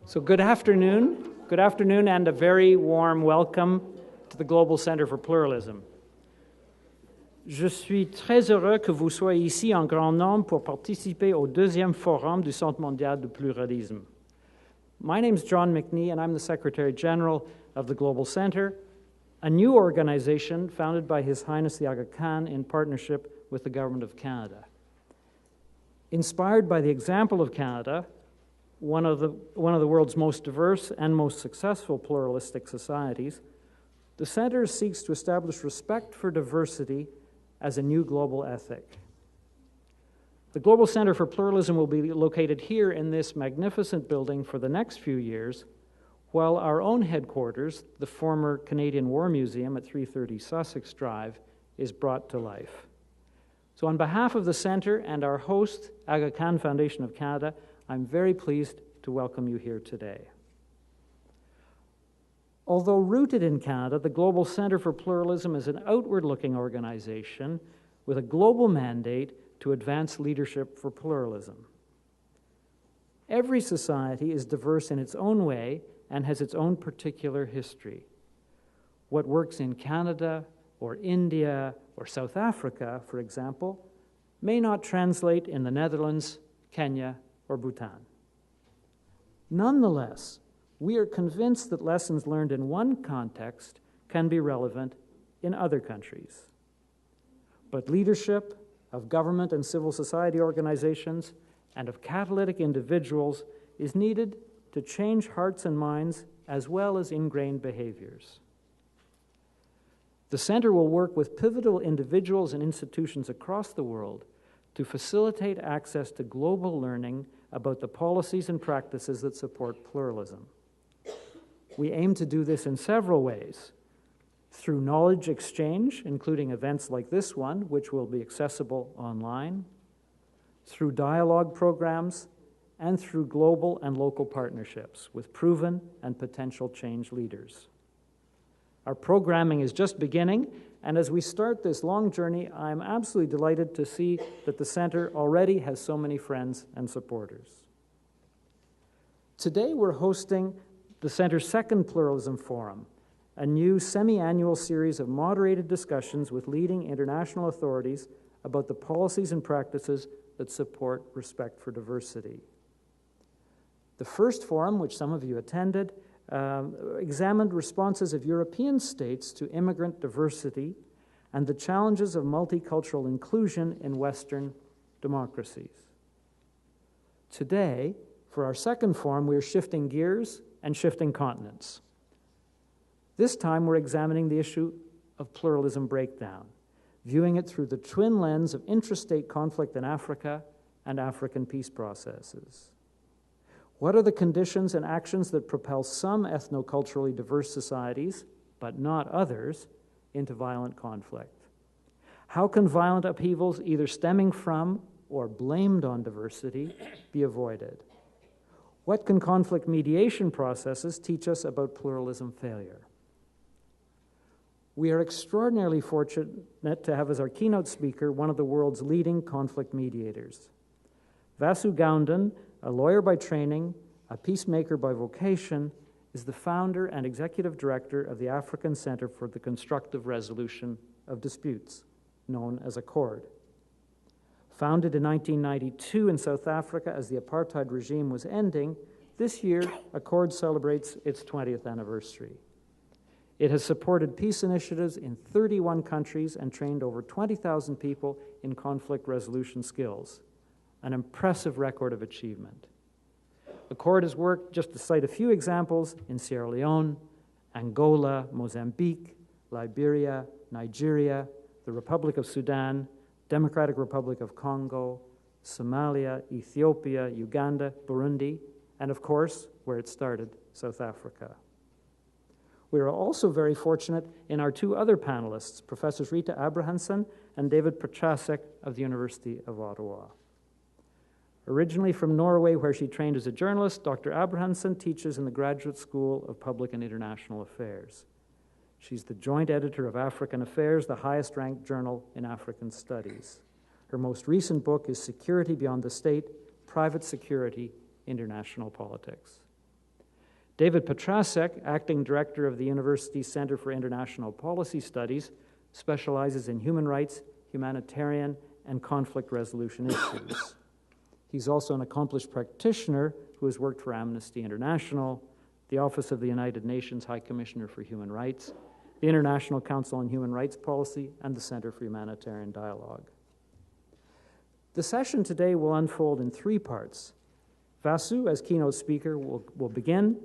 So good afternoon and a very warm welcome to the Global Center for Pluralism. Je suis très heureux que vous soyez ici en grand nombre pour participer au deuxième forum du Centre mondial du pluralisme. My name is John McNee and I'm the Secretary General of the Global Center, a new organization founded by His Highness the Aga Khan in partnership with the Government of Canada. Inspired by the example of Canada, one of the world's most diverse and most successful pluralistic societies, the Center seeks to establish respect for diversity as a new global ethic. The Global Center for Pluralism will be located here in this magnificent building for the next few years, while our own headquarters, the former Canadian War Museum at 330 Sussex Drive, is brought to life. So on behalf of the Center and our host, Aga Khan Foundation of Canada, I'm very pleased to welcome you here today. Although rooted in Canada, the Global Center for Pluralism is an outward-looking organization with a global mandate to advance leadership for pluralism. Every society is diverse in its own way and has its own particular history. What works in Canada or India or South Africa, for example, may not translate in the Netherlands, Kenya, or Bhutan. Nonetheless, we are convinced that lessons learned in one context can be relevant in other countries. But leadership of government and civil society organizations and of catalytic individuals is needed to change hearts and minds as well as ingrained behaviors. The Center will work with pivotal individuals and institutions across the world to facilitate access to global learning about the policies and practices that support pluralism. We aim to do this in several ways: through knowledge exchange, including events like this one, which will be accessible online, through dialogue programs, and through global and local partnerships with proven and potential change leaders. Our programming is just beginning, and as we start this long journey, I'm absolutely delighted to see that the Center already has so many friends and supporters. Today we're hosting the Center's second Pluralism Forum, a new semi-annual series of moderated discussions with leading international authorities about the policies and practices that support respect for diversity. The first forum, which some of you attended, examined responses of European states to immigrant diversity and the challenges of multicultural inclusion in Western democracies. Today, for our second forum, we are shifting gears and shifting continents. This time, we're examining the issue of pluralism breakdown, viewing it through the twin lens of intrastate conflict in Africa and African peace processes. What are the conditions and actions that propel some ethno-culturally diverse societies, but not others, into violent conflict? How can violent upheavals, either stemming from or blamed on diversity, be avoided? What can conflict mediation processes teach us about pluralism failure? We are extraordinarily fortunate to have as our keynote speaker one of the world's leading conflict mediators. Vasu Gounden, a lawyer by training, a peacemaker by vocation, is the founder and executive director of the African Center for the Constructive Resolution of Disputes, known as ACCORD. Founded in 1992 in South Africa as the apartheid regime was ending, this year ACCORD celebrates its 20th anniversary. It has supported peace initiatives in 31 countries and trained over 20,000 people in conflict resolution skills, an impressive record of achievement. ACCORD has worked, just to cite a few examples, in Sierra Leone, Angola, Mozambique, Liberia, Nigeria, the Republic of Sudan, Democratic Republic of Congo, Somalia, Ethiopia, Uganda, Burundi, and of course, where it started, South Africa. We are also very fortunate in our two other panelists, Professors Rita Abrahamson and David Prochasek of the University of Ottawa. Originally from Norway, where she trained as a journalist, Dr. Abrahamson teaches in the Graduate School of Public and International Affairs. She's the joint editor of African Affairs, the highest-ranked journal in African studies. Her most recent book is Security Beyond the State, Private Security, International Politics. David Petrasek, acting director of the University Center for International Policy Studies, specializes in human rights, humanitarian, and conflict resolution issues. He's also an accomplished practitioner who has worked for Amnesty International, the Office of the United Nations High Commissioner for Human Rights, the International Council on Human Rights Policy, and the Center for Humanitarian Dialogue. The session today will unfold in three parts. Vasu, as keynote speaker, will begin.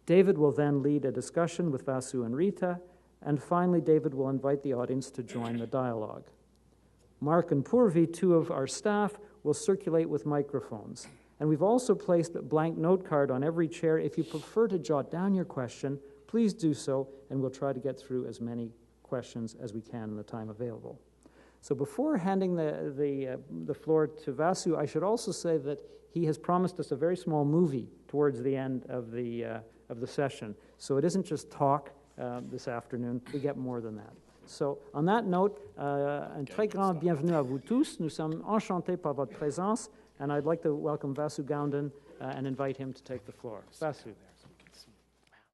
David will then lead a discussion with Vasu and Rita, and finally, David will invite the audience to join the dialogue. Mark and Purvi, two of our staff, will circulate with microphones. And we've also placed a blank note card on every chair. If you prefer to jot down your question, please do so, and we'll try to get through as many questions as we can in the time available. So before handing the floor to Vasu, I should also say that he has promised us a very small movie towards the end of the session. So it isn't just talk this afternoon, we get more than that. So, on that note, un très grand bienvenue à vous tous. Nous sommes enchantés par votre présence, and I'd like to welcome Vasu Gounden and invite him to take the floor. Vasu.